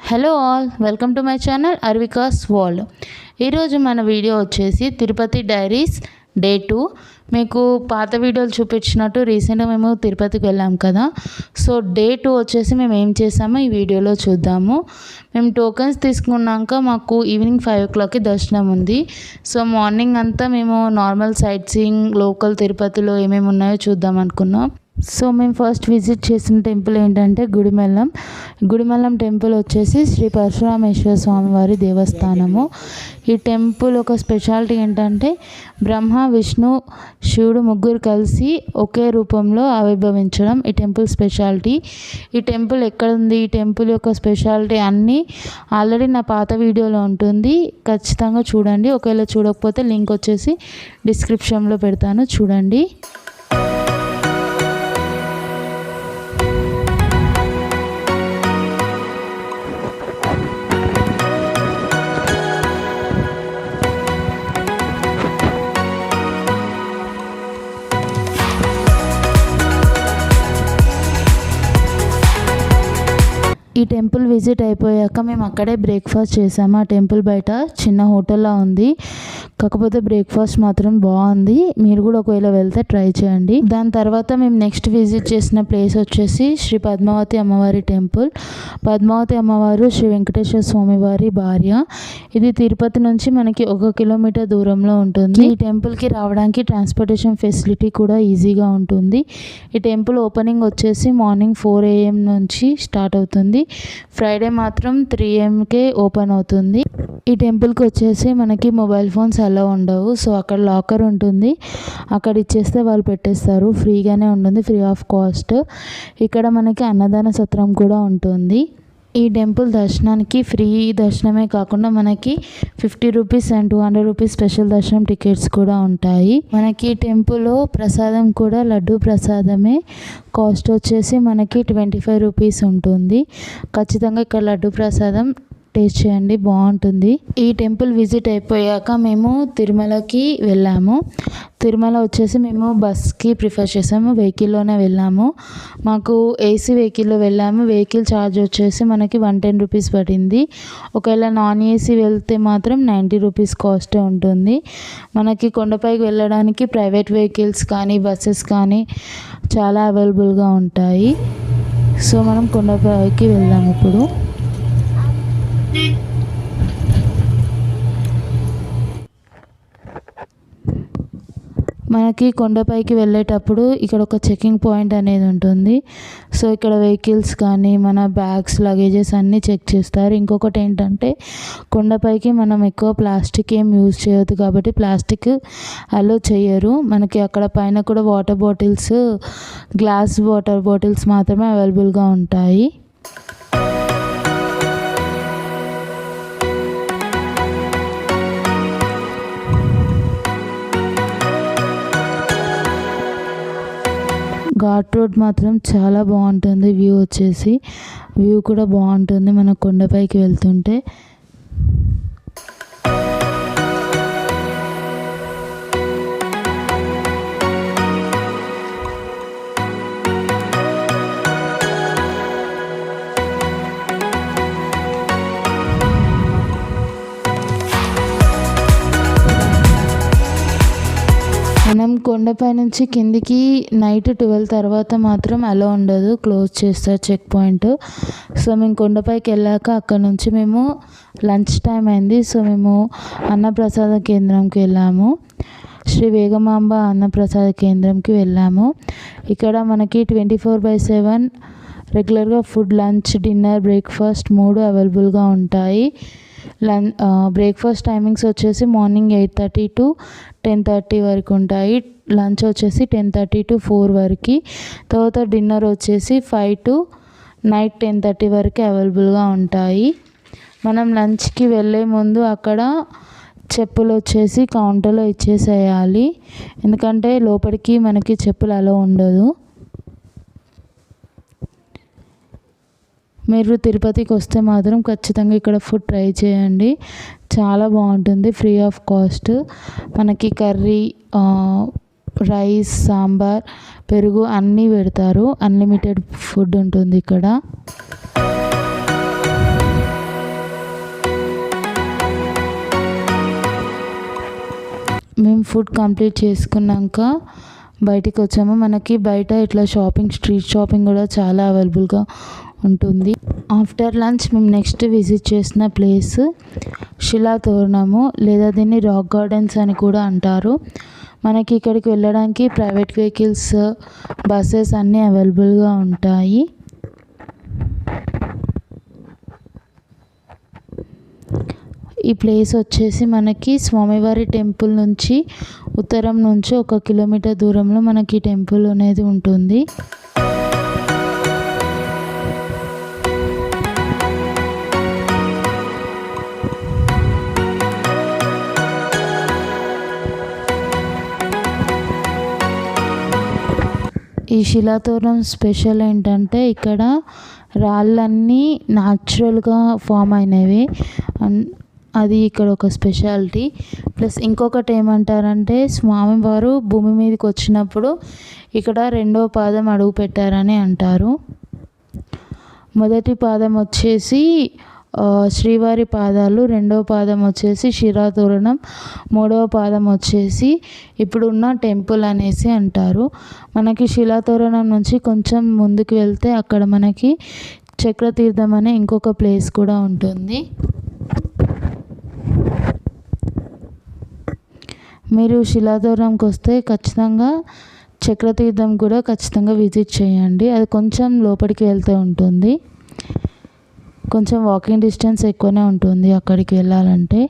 Hello all, welcome to my channel Arvika's world. ఈరోజు మన video వచ్చేసి తిరుపతి డైరీస్ డే 2. మీకు పాత వీడియోలు చూపించినట్టు రీసెంట్గా మేము తిరుపతికి వెళ్ళాం కదా. సో డే 2 వచ్చేసి మేము ఏం చేసామో ఈ వీడియోలో చూద్దాము. మేము టోకెన్స్ తీసుకున్నాక మాకు ఈవినింగ్ 5 o'clockకి దర్శనం ఉంది. సో మార్నింగ్ అంతా మేము నార్మల్ సైట్ సీయింగ్, లోకల్ తిరుపతిలో ఏమేమి ఉన్నాయో చూద్దాం అనుకున్నాం. సో మేము ఫస్ట్ విజిట్ చేసిన టెంపుల్ ఏంటంటే గుడిమల్లం టెంపుల్ వచ్చేసి శ్రీ పరశురామేశ్వర స్వామివారి దేవస్థానము. ఈ టెంపుల్ ఒక స్పెషాలిటీ ఏంటంటే బ్రహ్మ, విష్ణు, శివుడు ముగ్గురు కలిసి ఒకే రూపంలో ఆవిర్భవించడం ఈ టెంపుల్ స్పెషాలిటీ. ఈ టెంపుల్ ఎక్కడ ఉంది, ఈ టెంపుల్ యొక్క స్పెషాలిటీ అన్నీ ఆల్రెడీ నా పాత వీడియోలో ఉంటుంది, ఖచ్చితంగా చూడండి. ఒకవేళ చూడకపోతే లింక్ వచ్చేసి డిస్క్రిప్షన్లో పెడతాను, చూడండి. ఈ టెంపుల్ విజిట్ అయిపోయాక మేము అక్కడే బ్రేక్ఫాస్ట్ చేసాము. ఆ టెంపుల్ బయట చిన్న హోటల్లా ఉంది, కాకపోతే బ్రేక్ఫాస్ట్ మాత్రం బాగుంది. మీరు కూడా ఒకవేళ వెళ్తే ట్రై చేయండి. దాని తర్వాత మేము నెక్స్ట్ విజిట్ చేసిన ప్లేస్ వచ్చేసి శ్రీ పద్మావతి అమ్మవారి టెంపుల్. పద్మావతి అమ్మవారు శ్రీ వెంకటేశ్వర స్వామి వారి భార్య. ఇది తిరుపతి నుంచి మనకి 1 kilometer దూరంలో ఉంటుంది. ఈ టెంపుల్కి రావడానికి ట్రాన్స్పోర్టేషన్ ఫెసిలిటీ కూడా ఈజీగా ఉంటుంది. ఈ టెంపుల్ ఓపెనింగ్ వచ్చేసి మార్నింగ్ 4 AM నుంచి స్టార్ట్ అవుతుంది. ఫ్రైడే మాత్రం 3 AMకే ఓపెన్ అవుతుంది. ఈ టెంపుల్కి వచ్చేసి మనకి మొబైల్ ఫోన్స్ అలా ఉండవు. సో అక్కడ లాకర్ ఉంటుంది, అక్కడ ఇచ్చేస్తే వాళ్ళు పెట్టేస్తారు. ఫ్రీగానే ఉంటుంది, ఫ్రీ ఆఫ్ కాస్ట్. ఇక్కడ మనకి అన్నదాన సత్రం కూడా ఉంటుంది. ఈ టెంపుల్ దర్శనానికి ఫ్రీ దర్శనమే కాకుండా మనకి 50 rupees and 200 rupees స్పెషల్ దర్శనం టికెట్స్ కూడా ఉంటాయి. మనకి టెంపుల్లో ప్రసాదం కూడా లడ్డు ప్రసాదమే. కాస్ట్ వచ్చేసి మనకి 25 rupees ఉంటుంది. ఖచ్చితంగా ఇక్కడ లడ్డు ప్రసాదం టేస్ట్ చేయండి, బాగుంటుంది. ఈ టెంపుల్ విజిట్ అయిపోయాక మేము తిరుమలకి వెళ్ళాము. తిరుమల వచ్చేసి మేము బస్కి ప్రిఫర్ చేసాము, వెహికల్లోనే వెళ్ళాము. మాకు ఏసీ వెహికల్లో వెళ్ళాము. వెహికల్ ఛార్జ్ వచ్చేసి మనకి 110 rupees పడింది. ఒకవేళ నాన్ ఏసీ వెళ్తే మాత్రం 90 rupees కాస్ట్ ఉంటుంది. మనకి కొండపైకి వెళ్ళడానికి ప్రైవేట్ వెహికల్స్ కానీ బస్సెస్ కానీ చాలా అవైలబుల్గా ఉంటాయి. సో మనం కొండపైకి వెళ్దాం ఇప్పుడు. మనకి కొండపైకి వెళ్ళేటప్పుడు ఇక్కడ ఒక చెకింగ్ పాయింట్ అనేది ఉంటుంది. సో ఇక్కడ వెహికల్స్ కానీ మన బ్యాగ్స్, లగేజెస్ అన్నీ చెక్ చేస్తారు. ఇంకొకటి ఏంటంటే కొండపైకి మనం ఎక్కువ ప్లాస్టిక్ ఏం యూజ్ చేయొద్దు కాబట్టి ప్లాస్టిక్ అలో చేయరు. మనకి అక్కడ పైన కూడా water bottles, glass water bottles మాత్రమే అవైలబుల్గా ఉంటాయి. ఘాట్ రోడ్ మాత్రం చాలా బాగుంటుంది. వ్యూ కూడా బాగుంటుంది మన కొండపైకి వెళ్తుంటే. మనం కొండపై నుంచి కిందికి నైట్ 12 తర్వాత మాత్రం అలా ఉండదు, క్లోజ్ చేస్తారు చెక్ పాయింట్. సో మేము కొండపైకి వెళ్ళాక అక్కడ నుంచి మేము లంచ్ టైం అయింది. సో మేము అన్నప్రసాద కేంద్రంకి వెళ్ళాము. శ్రీ వేగమాంబ అన్నప్రసాద కేంద్రంకి వెళ్ళాము. ఇక్కడ మనకి 24/7 రెగ్యులర్గా ఫుడ్, లంచ్, డిన్నర్, బ్రేక్ఫాస్ట్ 3 అవైలబుల్గా ఉంటాయి. బ్రేక్ఫాస్ట్ టైమింగ్స్ వచ్చేసి మార్నింగ్ 8:30 to 10:30 వరకు ఉంటాయి. లంచ్ వచ్చేసి 10:30 to 4 వరకు. తర్వాత డిన్నర్ వచ్చేసి 5 to నైట్ 10:30 వరకు అవైలబుల్గా ఉంటాయి. మనం లంచ్కి వెళ్ళే ముందు అక్కడ చెప్పులు వచ్చేసి కౌంటర్లో ఇచ్చేసేయాలి, ఎందుకంటే లోపలికి మనకి చెప్పులు అలో ఉండదు. మీరు తిరుపతికి వస్తే మాత్రం ఖచ్చితంగా ఇక్కడ ఫుడ్ ట్రై చేయండి, చాలా బాగుంటుంది. Free of cost. మనకి కర్రీ, రైస్, సాంబార్, పెరుగు అన్నీ పెడతారు. అన్లిమిటెడ్ ఫుడ్ ఉంటుంది ఇక్కడ. ఫుడ్ కంప్లీట్ చేసుకున్నాక బయటికి వచ్చాము. మనకి బయట ఇట్లా స్ట్రీట్ షాపింగ్ కూడా చాలా అవైలబుల్గా ఉంటుంది. ఆఫ్టర్ లంచ్ మేము నెక్స్ట్ విజిట్ చేసిన ప్లేస్ శిలాతోరణము, లేదా దీన్ని రాక్ గార్డెన్స్ అని కూడా అంటారు. మనకి ఇక్కడికి వెళ్ళడానికి ప్రైవేట్ వెహికల్స్, బస్సెస్ అన్నీ అవైలబుల్గా ఉంటాయి. ఈ ప్లేస్ వచ్చేసి మనకి స్వామివారి టెంపుల్ నుంచి ఉత్తరం నుంచి 1 కిలోమీటర్ దూరంలో మనకి టెంపుల్ అనేది ఉంటుంది. ఈ శిలాతోరణం స్పెషల్ ఏంటంటే ఇక్కడ రాళ్ళన్నీ న్యాచురల్గా ఫామ్ అయినవి. అది ఇక్కడ ఒక స్పెషాలిటీ. ప్లస్ ఇంకొకటి ఏమంటారంటే స్వామివారు భూమి మీదకి వచ్చినప్పుడు ఇక్కడ 2వ పాదం అడుగు పెట్టారని అంటారు. మొదటి పాదం వచ్చేసి శ్రీవారి పాదాలు, 2వ పాదం వచ్చేసి శిలాతోరణం, 3వ పాదం వచ్చేసి ఇప్పుడున్న టెంపుల్ అనేసి అంటారు. మనకి శిలాతోరణం నుంచి కొంచెం ముందుకు వెళ్తే అక్కడ మనకి చక్రతీర్థం అనే ఇంకొక ప్లేస్ కూడా ఉంటుంది. మీరు శిలాతోరణంకి వస్తే ఖచ్చితంగా చక్రతీర్థం కూడా ఖచ్చితంగా విజిట్ చేయండి. అది కొంచెం లోపలికి వెళ్తే ఉంటుంది. కొంచెం వాకింగ్ డిస్టెన్స్ ఎక్కువనే ఉంటుంది అక్కడికి వెళ్ళాలంటే.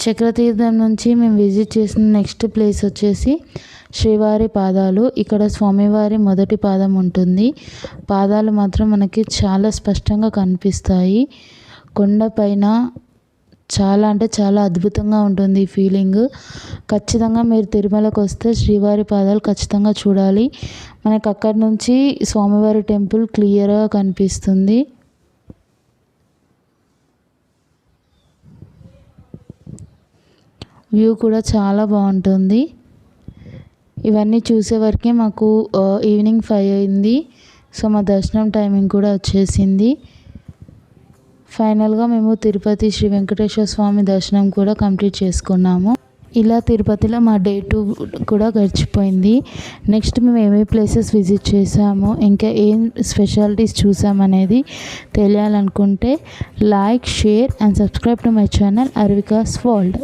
చక్రతీర్థం నుంచి మేము విజిట్ చేసిన నెక్స్ట్ ప్లేస్ వచ్చేసి శ్రీవారి పాదాలు. ఇక్కడ స్వామివారి మొదటి పాదం ఉంటుంది. పాదాలు మాత్రం మనకి చాలా స్పష్టంగా కనిపిస్తాయి. కొండపైన చాలా అంటే చాలా అద్భుతంగా ఉంటుంది ఈ ఫీలింగ్. ఖచ్చితంగా మీరు తిరుమలకు వస్తే శ్రీవారి పాదాలు ఖచ్చితంగా చూడాలి. మనకు అక్కడి నుంచి స్వామివారి టెంపుల్ క్లియర్గా కనిపిస్తుంది. వ్యూ కూడా చాలా బాగుంటుంది. ఇవన్నీ చూసే వరకే మాకు ఈవినింగ్ 5 అయింది. సో మా దర్శనం టైమింగ్ కూడా వచ్చేసింది. ఫైనల్గా మేము తిరుపతి శ్రీ వెంకటేశ్వర స్వామి దర్శనం కూడా కంప్లీట్ చేసుకున్నాము. ఇలా తిరుపతిలో మా డే 2 కూడా గడిచిపోయింది. నెక్స్ట్ మేము ఏమేమి ప్లేసెస్ విజిట్ చేసాము, ఇంకా ఏం స్పెషాలిటీస్ చూసామనేది తెలియాలనుకుంటే like, share and subscribe to my channel Arvika's world.